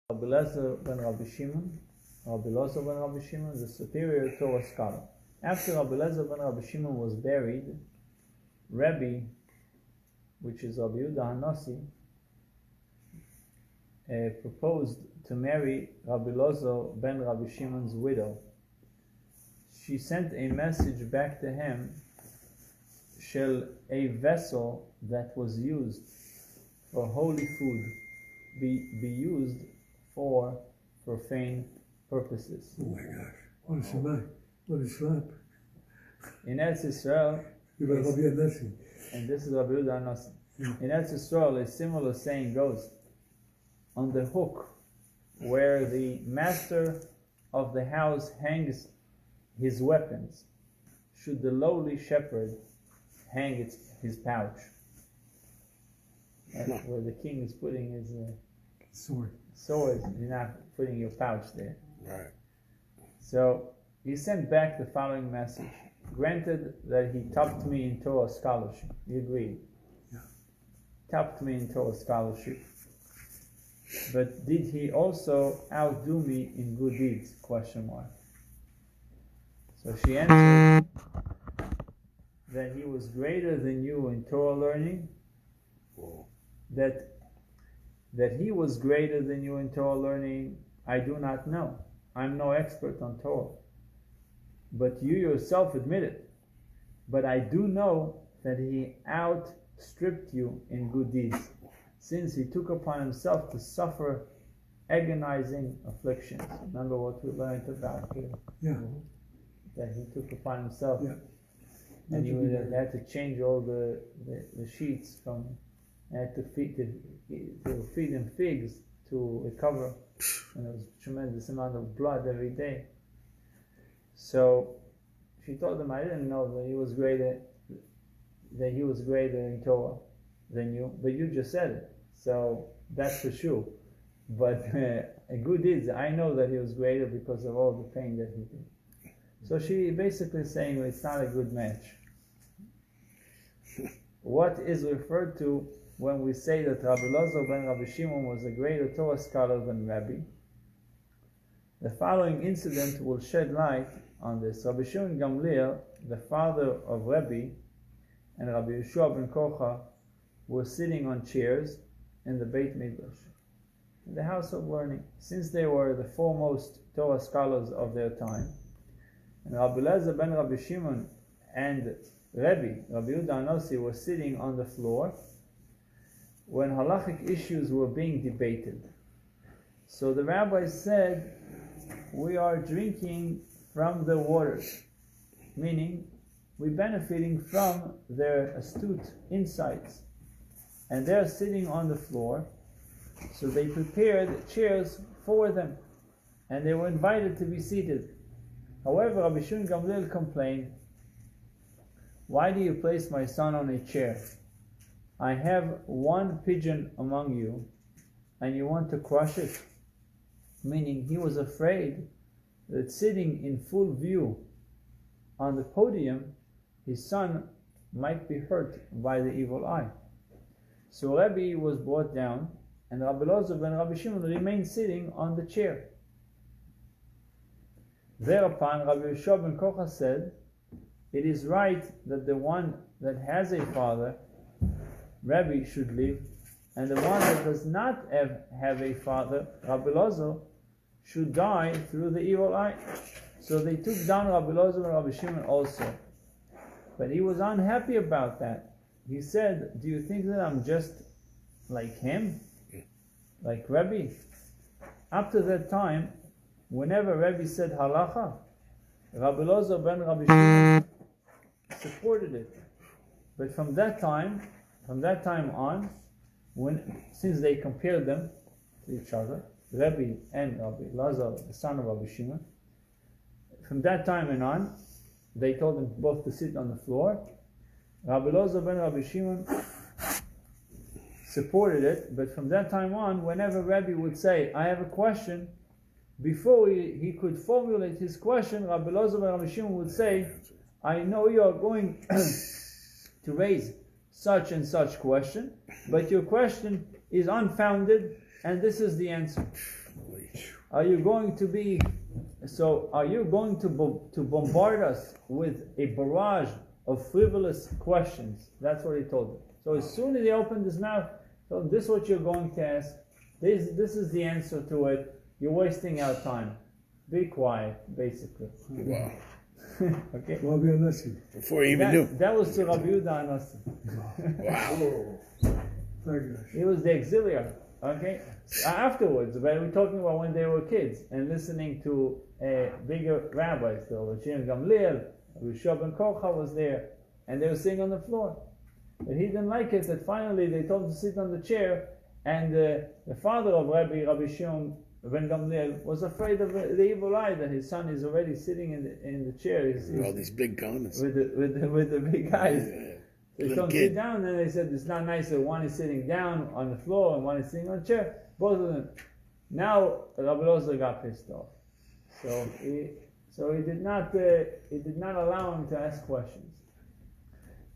Rabbi Elazar ben Rabbi Shimon, the superior Torah scholar. After Rabbi Elazar ben Rabbi Shimon was buried, Rabbi, which is Rabbi Menashe Amitay, proposed to marry Rabbi Elazar ben Rabbi Shimon's widow. She sent a message back to him, shall a vessel that was used for holy food be used for profane purposes. Oh my gosh, what a shemai, what a slap. In Eretz Yisrael, and this is Rabbi Menashe Amitay. In Eretz Yisrael, a similar saying goes, on the hook where the master of the house hangs his weapons, should the lowly shepherd hang his pouch. And where the king is putting his sword, you're not putting your pouch there. Right. So he sent back the following message. Granted that he topped me in Torah scholarship. He agreed. Yeah. Topped me in Torah scholarship. But did he also outdo me in good deeds? ? So she answered that he was greater than you in Torah learning. That he was greater than you in Torah learning, I do not know. I'm no expert on Torah. But you yourself admit it. But I do know that he outstripped you in good deeds, since he took upon himself to suffer agonizing afflictions. Remember what we learned about here? Yeah. That he took upon himself. Yeah. And he had to change all the sheets from, had to feed him figs to recover. And there was a tremendous amount of blood every day. So she told him, I didn't know that he was greater in Torah than you, but you just said it. So that's for sure. But good deeds, I know that he was greater because of all the pain that he did. So she basically saying it's not a good match. What is referred to when we say that Rabbi Elazar ben Rabbi Shimon was a greater Torah scholar than Rabbi? The following incident will shed light on this. Rabbi Shimon Gamliel, the father of Rabbi, and Rabbi Yeshua ben Kocha were sitting on chairs in the Beit Midrash, in the house of learning, since they were the foremost Torah scholars of their time. And Rabbi Elazar ben Rabbi Shimon and Rabbi Menashe were sitting on the floor when halachic issues were being debated. So the rabbi said, we are drinking from the waters, meaning we're benefiting from their astute insights. And they're sitting on the floor, so they prepared chairs for them, and they were invited to be seated. However, Rabbi Shimon Gamliel complained, why do you place my son on a chair? I have one pigeon among you, and you want to crush it? Meaning he was afraid that sitting in full view on the podium, his son might be hurt by the evil eye. So Rabbi was brought down, and Rabbi Elazar ben Rabbi Shimon remained sitting on the chair. Thereupon Rabbi Yeshua ben Kocha said, it is right that the one that has a father, Rabbi, should live, and the one that does not have a father, Rabbi Elazar, should die through the evil eye. So they took down Rabbi Elazar and Rabbi Shimon also. But he was unhappy about that. He said, do you think that I'm just like him? Like Rabbi? Up to that time, whenever Rabbi said halacha, Rabbi Elazar ben Rabbi Shimon supported it. But from that time on, since they compared them to each other, Rabbi and Rabbi Elazar, the son of Rabbi Shimon, from that time and on, they told them both to sit on the floor. Rabbi Elazar ben Rabbi Shimon supported it, but from that time on, whenever Rabbi would say, I have a question, before he could formulate his question, Rabbi Elazar ben Rabbi Shimon would say, I know you are going to raise such and such question, but your question is unfounded, and this is the answer. Are you going to be? So are you going to bombard us with a barrage of frivolous questions? That's what he told them. So as soon as he opened his mouth, so this is what you're going to ask. This is the answer to it. You're wasting our time. Be quiet, basically. Wow. Okay. Rabbi Menashe. Before he even knew. That was to Rabbi Menashe. Wow. He was the auxiliary. Okay. Afterwards, but we're talking about when they were kids and listening to bigger rabbis. So Rabbi Gamliel, Rabbi Ben Kocha was there, and they were sitting on the floor. But he didn't like it. That finally they told him to sit on the chair, and the father of Rabbi Shimon Ben Gamliel was afraid of the evil eye that his son is already sitting in the chair. All these big comments with the big eyes. Yeah. They told him to sit down, and they said it's not nice that one is sitting down on the floor and one is sitting on a chair. Both of them. Now Rabbi Loza got pissed off, so he did not allow him to ask questions.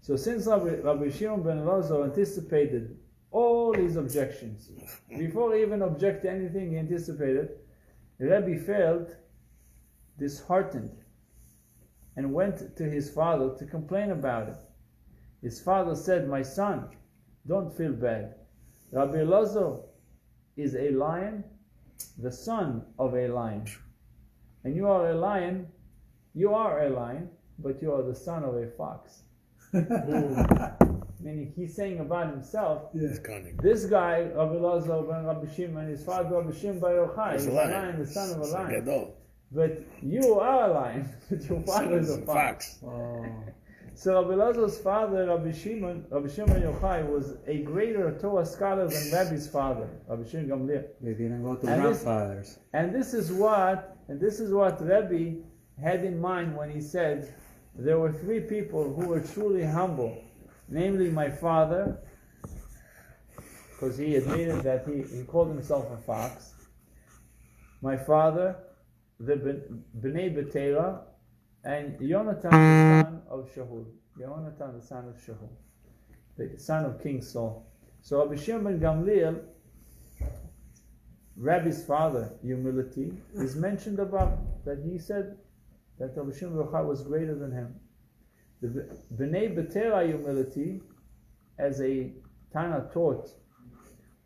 So since Rabbi Shimon ben Loza anticipated all these objections, before he even objected to anything, he anticipated. Rabbi felt disheartened and went to his father to complain about it. His father said, "My son, don't feel bad. Rabbi Loza is a lion, the son of a lion. And you are a lion, but you are the son of a fox." Meaning he's saying about himself, this guy, Rabbi Loza ben Rabbi Shimon, his father Rabbi Shimon Bar Yochai, he's a lion, the son of a lion. But you are a lion, but your father is a fox. So Rabbi Loza's father, Rabbi Shimon Bar Yochai, was a greater Torah scholar than Rabbi's father, Rabbi Shimon Gamliel. They didn't go to grandfathers. And this is what Rabbi had in mind when he said there were three people who were truly humble, namely my father, because he admitted that he called himself a fox. My father, the Bnei Betera, and Yonatan, the son of Shaul. Yonatan, the son of Shaul, the son of King Saul. So Rabbi Shimon ben Gamliel, Rabbi's father, humility, is mentioned above, that he said that Rabbi Shimon ben Yochai was greater than him. The Bnei Betera humility, as a Tana taught,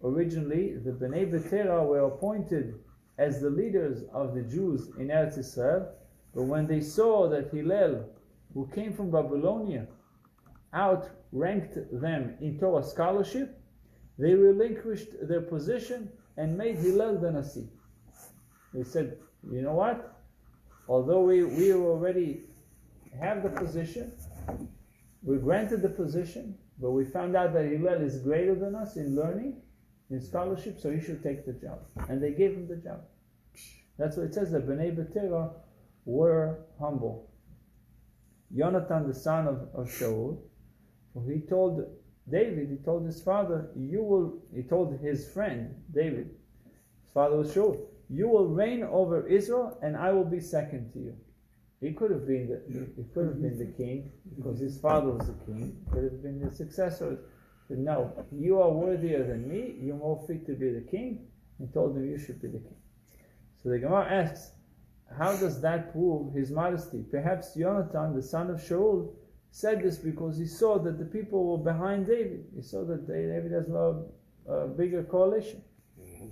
originally the Bnei Betera were appointed as the leaders of the Jews in Eretz Israel, but when they saw that Hillel, who came from Babylonia, outranked them in Torah scholarship, they relinquished their position and made Hillel the Nasi. They said, you know what? Although we already have the position, we granted the position, but we found out that Hillel is greater than us in learning, in scholarship, so he should take the job. And they gave him the job. That's what it says, that Bnei Betera were humble. Yonatan, the son of Shaul, he told David, he told his father, he told his friend, David, his father was Shaul, you will reign over Israel and I will be second to you. He could have been the king, because his father was the king. He could have been the successor. But no, you are worthier than me, you're more fit to be the king. He told him you should be the king. So the Gemara asks, how does that prove his modesty? Perhaps Yonatan, the son of Shaul, said this because he saw that the people were behind David. He saw that David has a bigger coalition. Mm-hmm.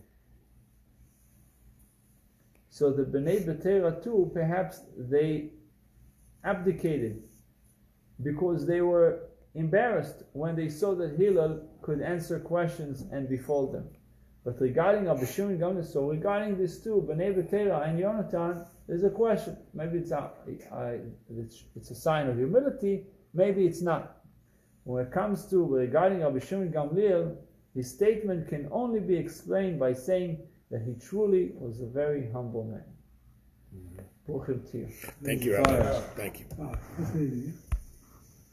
So the Bnei Betera too, perhaps they abdicated because they were embarrassed when they saw that Hillel could answer questions and befold them. But regarding Rabbi Shimon Gamliel, so regarding these two, Bnei Betera and Yonatan, there's a question. Maybe it's a sign of humility, maybe it's not. When it comes to regarding Rabbi Shimon Gamliel, his statement can only be explained by saying that he truly was a very humble man. Thank you, Rabbi. Thank you.